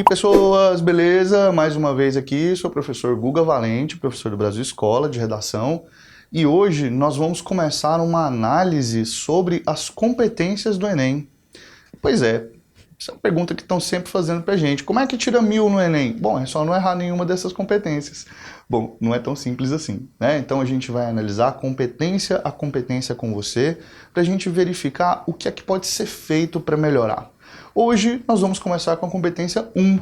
pessoas, beleza? Mais uma vez aqui, sou o professor Guga Valente, professor do Brasil Escola de Redação, e hoje nós vamos começar uma análise sobre as competências do Enem. Pois é, essa é uma pergunta que estão sempre fazendo pra gente. Como é que tira 1000 no Enem? Bom, é só não errar nenhuma dessas competências. Bom, não é tão simples assim, né? Então a gente vai analisar competência a competência com você, pra gente verificar o que é que pode ser feito para melhorar. Hoje nós vamos começar com a competência 1.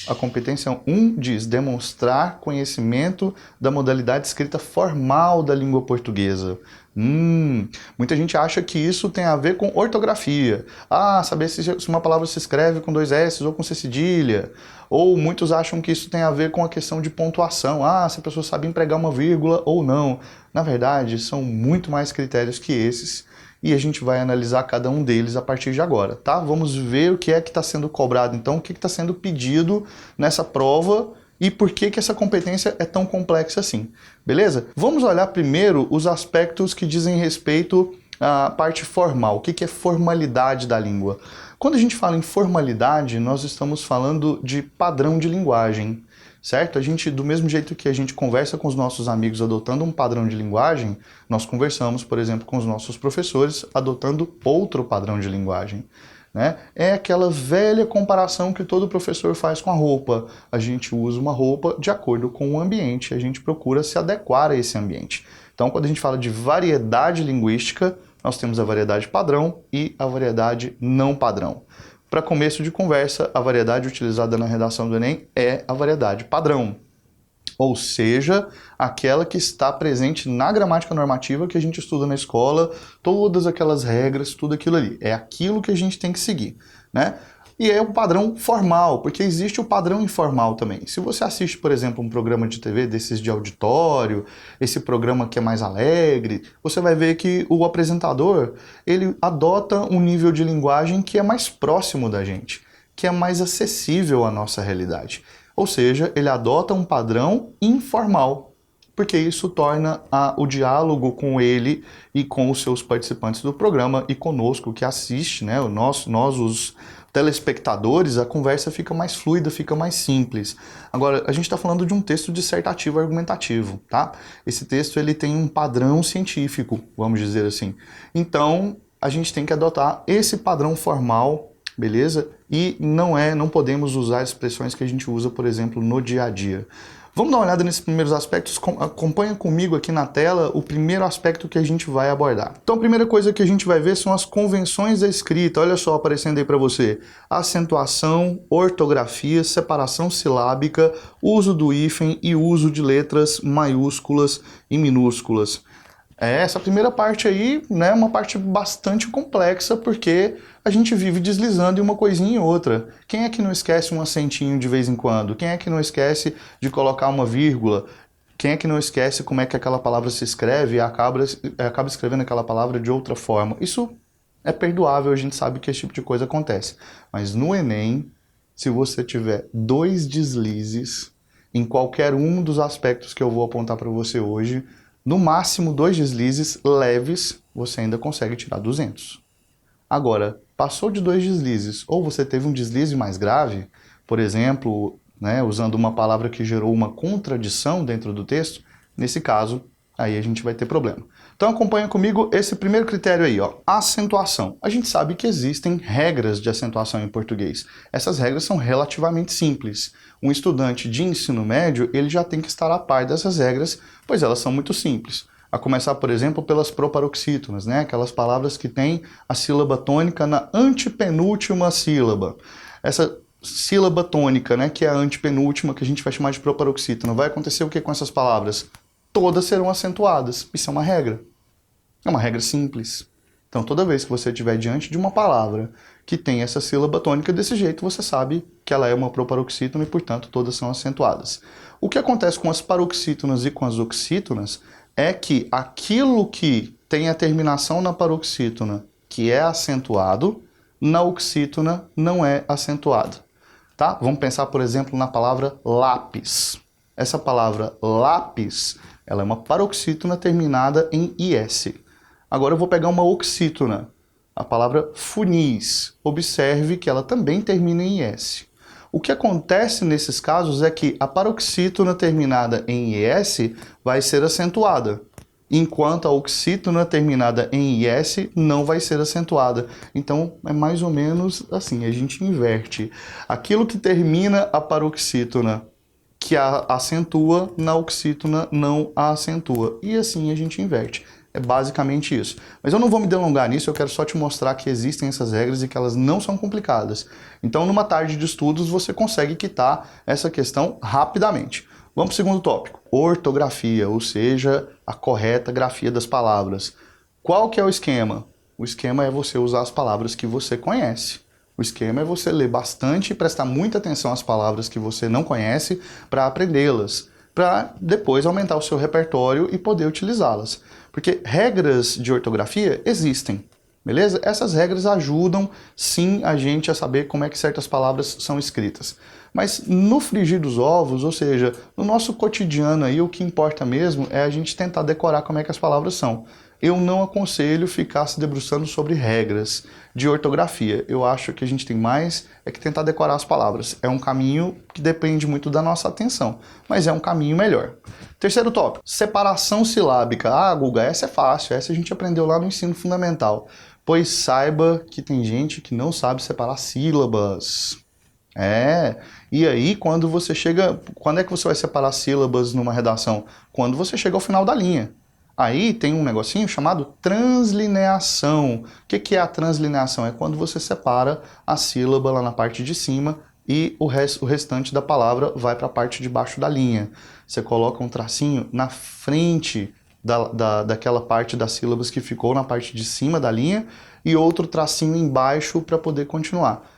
A competência 1 diz demonstrar conhecimento da modalidade escrita formal da língua portuguesa. Muita gente acha que isso tem a ver com ortografia. Saber se uma palavra se escreve com 2 S ou com C cedilha. Ou muitos acham que isso tem a ver com a questão de pontuação. Se a pessoa sabe empregar uma vírgula ou não. Na verdade, são muito mais critérios que esses. E a gente vai analisar cada um deles a partir de agora, tá? Vamos ver o que é que está sendo cobrado, então, o que está sendo pedido nessa prova e por que essa competência é tão complexa assim, beleza? Vamos olhar primeiro os aspectos que dizem respeito à parte formal. O que é formalidade da língua? Quando a gente fala em formalidade, nós estamos falando de padrão de linguagem. Certo? Do mesmo jeito que a gente conversa com os nossos amigos adotando um padrão de linguagem, nós conversamos, por exemplo, com os nossos professores adotando outro padrão de linguagem. Né? É aquela velha comparação que todo professor faz com a roupa. A gente usa uma roupa de acordo com o ambiente, a gente procura se adequar a esse ambiente. Então, quando a gente fala de variedade linguística, nós temos a variedade padrão e a variedade não padrão. Para começo de conversa, a variedade utilizada na redação do Enem é a variedade padrão, ou seja, aquela que está presente na gramática normativa que a gente estuda na escola, todas aquelas regras, tudo aquilo ali. É aquilo que a gente tem que seguir, né? E é o padrão formal, porque existe o padrão informal também. Se você assiste, por exemplo, um programa de TV desses de auditório, esse programa que é mais alegre, você vai ver que o apresentador, ele adota um nível de linguagem que é mais próximo da gente, que é mais acessível à nossa realidade. Ou seja, ele adota um padrão informal, porque isso torna o diálogo com ele e com os seus participantes do programa e conosco que assiste, né, nós os telespectadores, a conversa fica mais fluida, fica mais simples. Agora, a gente está falando de um texto dissertativo argumentativo, tá? Esse texto ele tem um padrão científico, vamos dizer assim. Então, a gente tem que adotar esse padrão formal, beleza? E não podemos usar expressões que a gente usa, por exemplo, no dia a dia. Vamos dar uma olhada nesses primeiros aspectos? Acompanha comigo aqui na tela o primeiro aspecto que a gente vai abordar. Então a primeira coisa que a gente vai ver são as convenções da escrita. Olha só aparecendo aí para você. Acentuação, ortografia, separação silábica, uso do hífen e uso de letras maiúsculas e minúsculas. Essa primeira parte aí, né, é uma parte bastante complexa, porque a gente vive deslizando em uma coisinha e outra. Quem é que não esquece um acentinho de vez em quando? Quem é que não esquece de colocar uma vírgula? Quem é que não esquece como é que aquela palavra se escreve e acaba escrevendo aquela palavra de outra forma? Isso é perdoável, a gente sabe que esse tipo de coisa acontece. Mas no Enem, se você tiver 2 deslizes em qualquer um dos aspectos que eu vou apontar para você hoje, no máximo 2 deslizes leves, você ainda consegue tirar 200. Agora, passou de 2 deslizes, ou você teve um deslize mais grave, por exemplo, né, usando uma palavra que gerou uma contradição dentro do texto, nesse caso, aí a gente vai ter problema. Então acompanha comigo esse primeiro critério aí, ó, acentuação. A gente sabe que existem regras de acentuação em português. Essas regras são relativamente simples. Um estudante de ensino médio, ele já tem que estar a par dessas regras, pois elas são muito simples. A começar, por exemplo, pelas proparoxítonas, né? Aquelas palavras que têm a sílaba tônica na antepenúltima sílaba. Essa sílaba tônica, né, que é a antepenúltima, que a gente vai chamar de proparoxítona, vai acontecer o que com essas palavras? Todas serão acentuadas. Isso é uma regra. É uma regra simples. Então, toda vez que você estiver diante de uma palavra que tem essa sílaba tônica desse jeito, você sabe que ela é uma proparoxítona e, portanto, todas são acentuadas. O que acontece com as paroxítonas e com as oxítonas é que aquilo que tem a terminação na paroxítona, que é acentuado, na oxítona não é acentuado. Tá? Vamos pensar, por exemplo, na palavra lápis. Essa palavra lápis, ela é uma paroxítona terminada em IS. Agora eu vou pegar uma oxítona, a palavra funis. Observe que ela também termina em IS. O que acontece nesses casos é que a paroxítona terminada em IS vai ser acentuada, enquanto a oxítona terminada em IS não vai ser acentuada. Então é mais ou menos assim, a gente inverte. Aquilo que termina a paroxítona que a acentua, na oxítona não a acentua. E assim a gente inverte. É basicamente isso. Mas eu não vou me delongar nisso, eu quero só te mostrar que existem essas regras e que elas não são complicadas. Então, numa tarde de estudos, você consegue quitar essa questão rapidamente. Vamos para o segundo tópico. Ortografia, ou seja, a correta grafia das palavras. Qual que é o esquema? O esquema é você usar as palavras que você conhece. O esquema é você ler bastante e prestar muita atenção às palavras que você não conhece para aprendê-las, para depois aumentar o seu repertório e poder utilizá-las. Porque regras de ortografia existem, beleza? Essas regras ajudam, sim, a gente a saber como é que certas palavras são escritas. Mas no frigir dos ovos, ou seja, no nosso cotidiano aí, o que importa mesmo é a gente tentar decorar como é que as palavras são. Eu não aconselho ficar se debruçando sobre regras de ortografia. Eu acho que a gente tem mais é que tentar decorar as palavras. É um caminho que depende muito da nossa atenção, mas é um caminho melhor. Terceiro tópico, separação silábica. Ah, Guga, essa é fácil, essa a gente aprendeu lá no ensino fundamental. Pois saiba que tem gente que não sabe separar sílabas. E aí quando é que você vai separar sílabas numa redação? Quando você chega ao final da linha. Aí tem um negocinho chamado translineação. O que é a translineação? É quando você separa a sílaba lá na parte de cima e o restante da palavra vai para a parte de baixo da linha. Você coloca um tracinho na frente daquela parte das sílabas que ficou na parte de cima da linha e outro tracinho embaixo para poder continuar.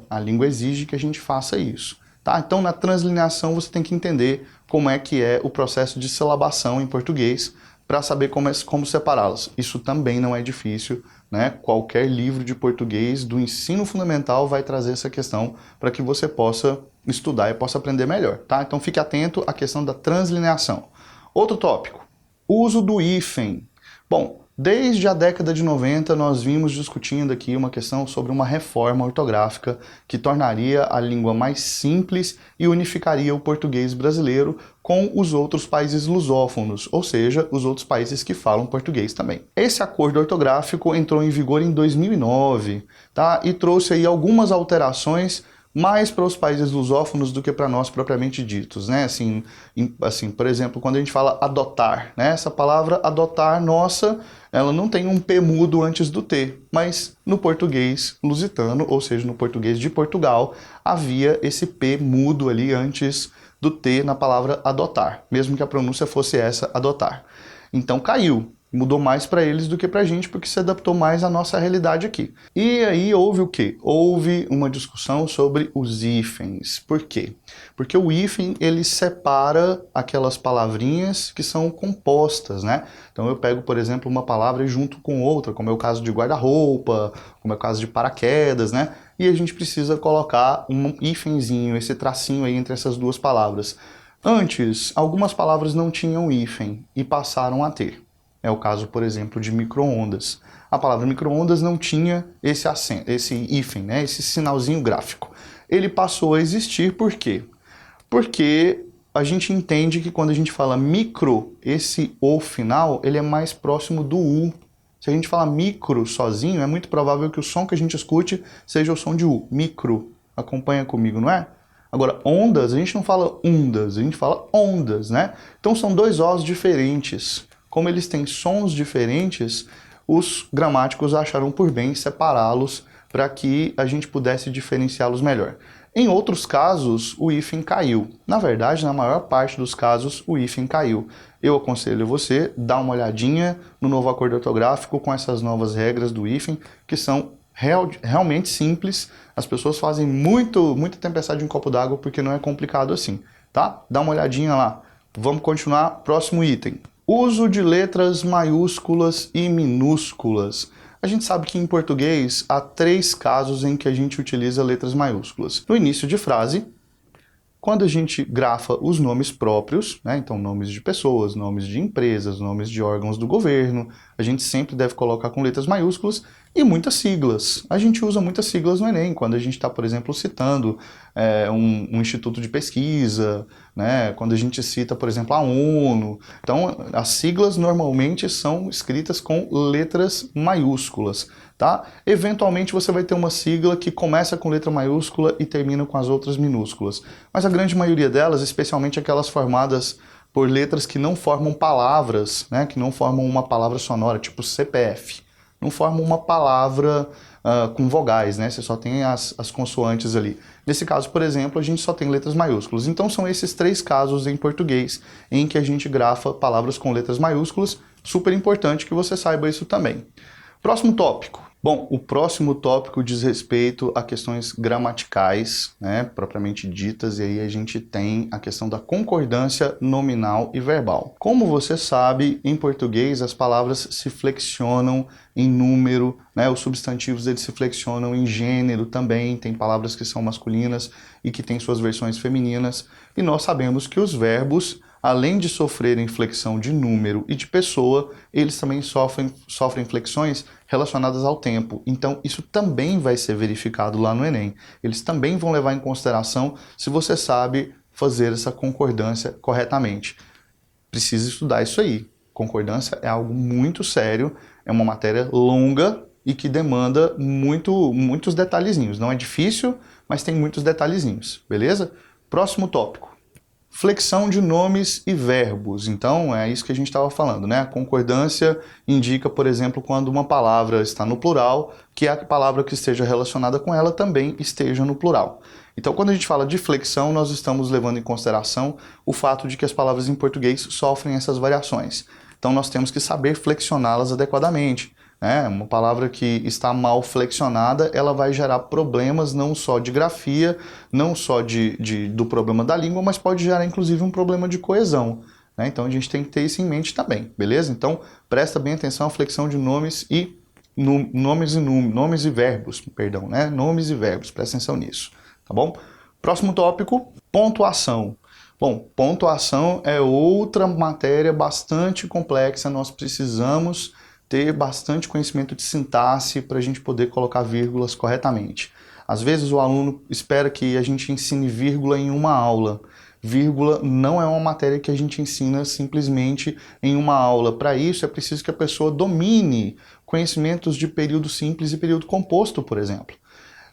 A língua exige que a gente faça isso. Tá? Então na translineação você tem que entender como é que é o processo de silabação em português, para saber como separá-las. Isso também não é difícil, né? Qualquer livro de português do ensino fundamental vai trazer essa questão para que você possa estudar e possa aprender melhor, tá? Então fique atento à questão da translineação. Outro tópico, uso do hífen. Bom, desde a década de 90 nós vimos discutindo aqui uma questão sobre uma reforma ortográfica que tornaria a língua mais simples e unificaria o português brasileiro com os outros países lusófonos, ou seja, os outros países que falam português também. Esse acordo ortográfico entrou em vigor em 2009, tá? E trouxe aí algumas alterações mais para os países lusófonos do que para nós propriamente ditos, né? Assim, por exemplo, quando a gente fala adotar, né? Essa palavra adotar, nossa, ela não tem um P mudo antes do T, mas no português lusitano, ou seja, no português de Portugal, havia esse P mudo ali antes do T na palavra adotar, mesmo que a pronúncia fosse essa, adotar. Então caiu. Mudou mais para eles do que para a gente, porque se adaptou mais à nossa realidade aqui. E aí houve o quê? Houve uma discussão sobre os hífens. Por quê? Porque o hífen, ele separa aquelas palavrinhas que são compostas, né? Então eu pego, por exemplo, uma palavra e junto com outra, como é o caso de guarda-roupa, como é o caso de paraquedas, né? E a gente precisa colocar um hífenzinho, esse tracinho aí entre essas duas palavras. Antes, algumas palavras não tinham hífen e passaram a ter. É o caso, por exemplo, de micro-ondas. A palavra micro-ondas não tinha esse hífen, né? Esse sinalzinho gráfico. Ele passou a existir por quê? Porque a gente entende que quando a gente fala micro, esse O final, ele é mais próximo do U. Se a gente fala micro sozinho, é muito provável que o som que a gente escute seja o som de U, micro. Acompanha comigo, não é? Agora, ondas, a gente não fala ondas, a gente fala ondas, né? Então são dois Os diferentes. Como eles têm sons diferentes, os gramáticos acharam por bem separá-los para que a gente pudesse diferenciá-los melhor. Em outros casos, o hífen caiu. Na verdade, na maior parte dos casos, o hífen caiu. Eu aconselho você dar uma olhadinha no novo acordo ortográfico com essas novas regras do hífen, que são realmente simples. As pessoas fazem muita tempestade em copo d'água porque não é complicado assim, tá? Dá uma olhadinha lá. Vamos continuar. Próximo item. Uso de letras maiúsculas e minúsculas. A gente sabe que em português há 3 casos em que a gente utiliza letras maiúsculas. No início de frase, quando a gente grafa os nomes próprios, né, então nomes de pessoas, nomes de empresas, nomes de órgãos do governo, a gente sempre deve colocar com letras maiúsculas, e muitas siglas. A gente usa muitas siglas no Enem, quando a gente está, por exemplo, citando um instituto de pesquisa, né? Quando a gente cita, por exemplo, a ONU. Então, as siglas normalmente são escritas com letras maiúsculas, tá? Eventualmente você vai ter uma sigla que começa com letra maiúscula e termina com as outras minúsculas. Mas a grande maioria delas, especialmente aquelas formadas por letras que não formam palavras, né? Que não formam uma palavra sonora, tipo CPF. Não formam uma palavra com vogais, né? Você só tem as consoantes ali. Nesse caso, por exemplo, a gente só tem letras maiúsculas. Então são esses 3 casos em português em que a gente grafa palavras com letras maiúsculas. Super importante que você saiba isso também. Próximo tópico. Bom, o próximo tópico diz respeito a questões gramaticais, né, propriamente ditas, e aí a gente tem a questão da concordância nominal e verbal. Como você sabe, em português as palavras se flexionam em número, né, os substantivos eles se flexionam em gênero também, tem palavras que são masculinas e que têm suas versões femininas, e nós sabemos que os verbos, além de sofrerem flexão de número e de pessoa, eles também sofrem flexões relacionadas ao tempo. Então, isso também vai ser verificado lá no Enem. Eles também vão levar em consideração se você sabe fazer essa concordância corretamente. Precisa estudar isso aí. Concordância é algo muito sério, é uma matéria longa e que demanda muitos detalhezinhos. Não é difícil, mas tem muitos detalhezinhos, beleza? Próximo tópico. Flexão de nomes e verbos. Então, é isso que a gente estava falando, né? A concordância indica, por exemplo, quando uma palavra está no plural, que a palavra que esteja relacionada com ela também esteja no plural. Então, quando a gente fala de flexão, nós estamos levando em consideração o fato de que as palavras em português sofrem essas variações. Então, nós temos que saber flexioná-las adequadamente. Uma palavra que está mal flexionada, ela vai gerar problemas não só de grafia, não só do problema da língua, mas pode gerar inclusive um problema de coesão. Então a gente tem que ter isso em mente também, beleza? Então presta bem atenção à flexão de nomes e verbos, perdão, né? Nomes e verbos, presta atenção nisso, tá bom? Próximo tópico, pontuação. Bom, pontuação é outra matéria bastante complexa, nós precisamos ter bastante conhecimento de sintaxe para a gente poder colocar vírgulas corretamente. Às vezes o aluno espera que a gente ensine vírgula em uma aula. Vírgula não é uma matéria que a gente ensina simplesmente em uma aula. Para isso é preciso que a pessoa domine conhecimentos de período simples e período composto, por exemplo.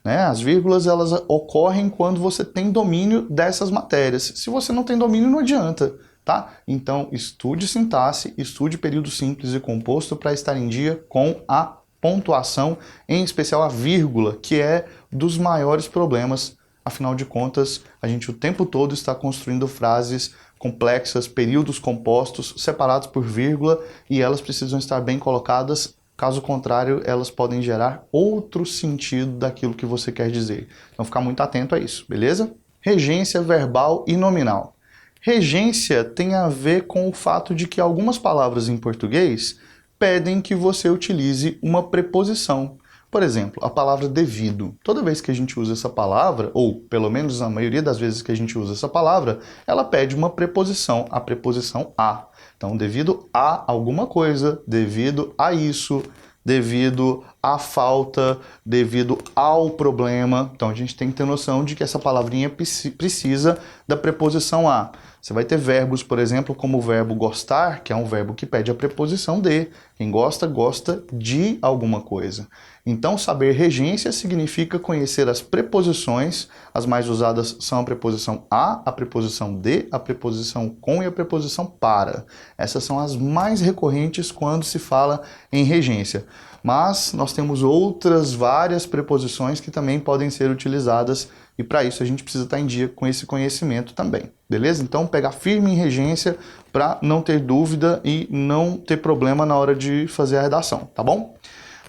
As vírgulas elas ocorrem quando você tem domínio dessas matérias. Se você não tem domínio, não adianta. Tá? Então, estude sintaxe, estude período simples e composto para estar em dia com a pontuação, em especial a vírgula, que é dos maiores problemas. Afinal de contas, a gente o tempo todo está construindo frases complexas, períodos compostos, separados por vírgula, e elas precisam estar bem colocadas, caso contrário, elas podem gerar outro sentido daquilo que você quer dizer. Então, ficar muito atento a isso, beleza? Regência verbal e nominal. Regência tem a ver com o fato de que algumas palavras em português pedem que você utilize uma preposição. Por exemplo, a palavra devido. Toda vez que a gente usa essa palavra, ou pelo menos a maioria das vezes que a gente usa essa palavra, ela pede uma preposição, a preposição a. Então, devido a alguma coisa, devido a isso, devido à falta, devido ao problema. Então a gente tem que ter noção de que essa palavrinha precisa da preposição a. Você vai ter verbos, por exemplo, como o verbo gostar, que é um verbo que pede a preposição de. Quem gosta, gosta de alguma coisa. Então, saber regência significa conhecer as preposições. As mais usadas são a preposição a preposição de, a preposição com e a preposição para. Essas são as mais recorrentes quando se fala em regência. Mas nós temos outras várias preposições que também podem ser utilizadas e para isso a gente precisa estar em dia com esse conhecimento também, beleza? Então pegar firme em regência para não ter dúvida e não ter problema na hora de fazer a redação, tá bom?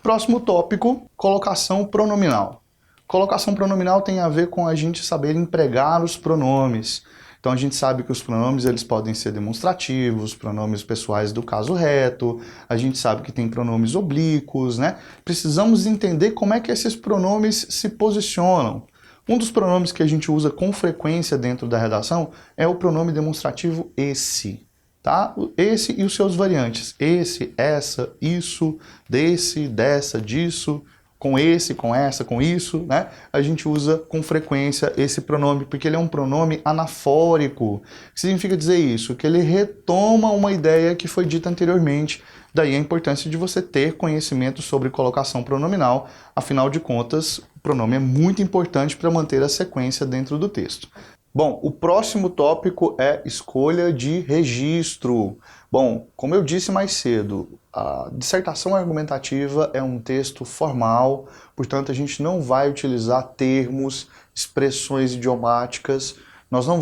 Próximo tópico, colocação pronominal. Colocação pronominal tem a ver com a gente saber empregar os pronomes. Então a gente sabe que os pronomes eles podem ser demonstrativos, pronomes pessoais do caso reto, a gente sabe que tem pronomes oblíquos, né? Precisamos entender como é que esses pronomes se posicionam. Um dos pronomes que a gente usa com frequência dentro da redação é o pronome demonstrativo esse. tá? Esse e os seus variantes. Esse, essa, isso, desse, dessa, disso, com esse, com essa, com isso, né? A gente usa com frequência esse pronome, porque ele é um pronome anafórico. O que significa dizer isso? Que ele retoma uma ideia que foi dita anteriormente. Daí a importância de você ter conhecimento sobre colocação pronominal. Afinal de contas, o pronome é muito importante para manter a sequência dentro do texto. Bom, o próximo tópico é escolha de registro. Bom, como eu disse mais cedo, a dissertação argumentativa é um texto formal, portanto a gente não vai utilizar termos, expressões idiomáticas, nós não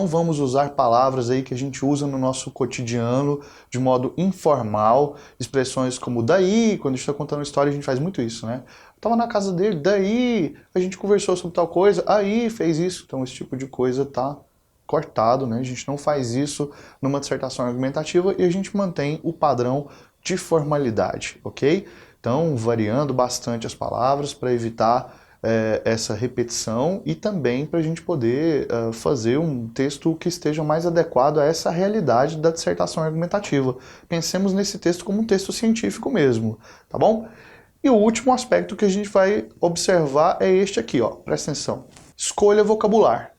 vamos usar palavras aí que a gente usa no nosso cotidiano de modo informal, expressões como daí, quando a gente está contando uma história a gente faz muito isso, né? Tava na casa dele, daí a gente conversou sobre tal coisa, aí fez isso. Então esse tipo de coisa tá cortado, né? A gente não faz isso numa dissertação argumentativa e a gente mantém o padrão de formalidade, ok? Então variando bastante as palavras para evitar essa repetição e também para a gente poder fazer um texto que esteja mais adequado a essa realidade da dissertação argumentativa. Pensemos nesse texto como um texto científico mesmo, tá bom? E o último aspecto que a gente vai observar é este aqui, ó. Presta atenção. Escolha vocabular.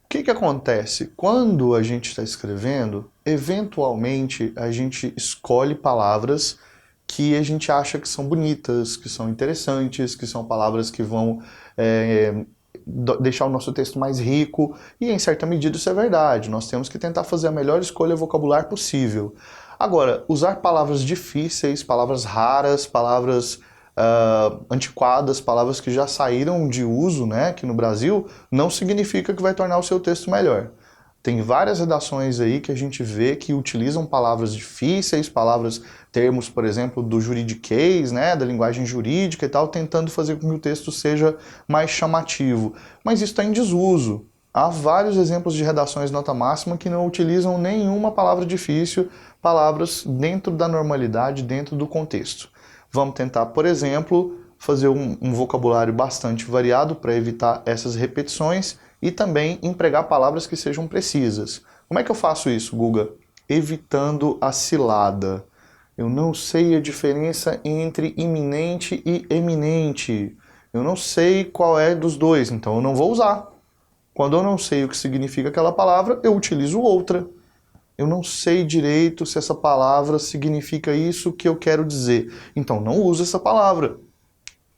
O que acontece? Quando a gente está escrevendo, eventualmente a gente escolhe palavras que a gente acha que são bonitas, que são interessantes, que são palavras que vão deixar o nosso texto mais rico, e em certa medida isso é verdade. Nós temos que tentar fazer a melhor escolha vocabular possível. Agora, usar palavras difíceis, palavras raras, palavras antiquadas, palavras que já saíram de uso, né, aqui no Brasil, não significa que vai tornar o seu texto melhor. Tem várias redações aí que a gente vê que utilizam palavras difíceis, termos, por exemplo, do juridiquês, né, da linguagem jurídica e tal, tentando fazer com que o texto seja mais chamativo. Mas isso está em desuso. Há vários exemplos de redações nota máxima que não utilizam nenhuma palavra difícil, palavras dentro da normalidade, dentro do contexto. Vamos tentar, por exemplo, fazer um vocabulário bastante variado para evitar essas repetições e também empregar palavras que sejam precisas. Como é que eu faço isso, Guga? Evitando a cilada. Eu não sei a diferença entre iminente e eminente. Eu não sei qual é dos dois, então eu não vou usar. Quando eu não sei o que significa aquela palavra, eu utilizo outra. Eu não sei direito se essa palavra significa isso que eu quero dizer. Então não uso essa palavra.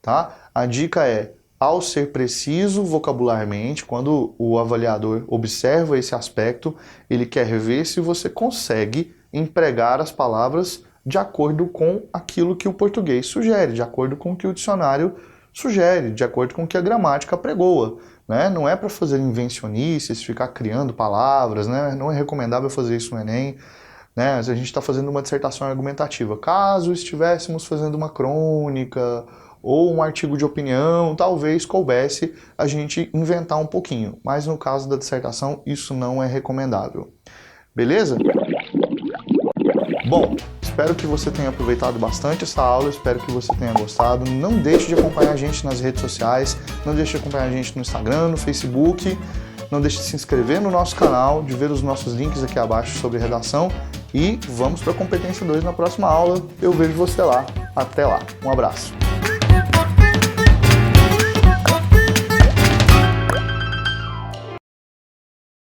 Tá? A dica é, ao ser preciso vocabularmente, quando o avaliador observa esse aspecto, ele quer ver se você consegue empregar as palavras de acordo com aquilo que o português sugere, de acordo com o que o dicionário sugere, de acordo com o que a gramática apregoa. Né? Não é para fazer invencionices, ficar criando palavras, né? Não é recomendável fazer isso no Enem. Né? A gente está fazendo uma dissertação argumentativa. Caso estivéssemos fazendo uma crônica ou um artigo de opinião, talvez coubesse a gente inventar um pouquinho. Mas no caso da dissertação, isso não é recomendável. Beleza? Bom, espero que você tenha aproveitado bastante essa aula, espero que você tenha gostado. Não deixe de acompanhar a gente nas redes sociais, não deixe de acompanhar a gente no Instagram, no Facebook, não deixe de se inscrever no nosso canal, de ver os nossos links aqui abaixo sobre redação e vamos para a competência 2 na próxima aula. Eu vejo você lá. Até lá. Um abraço.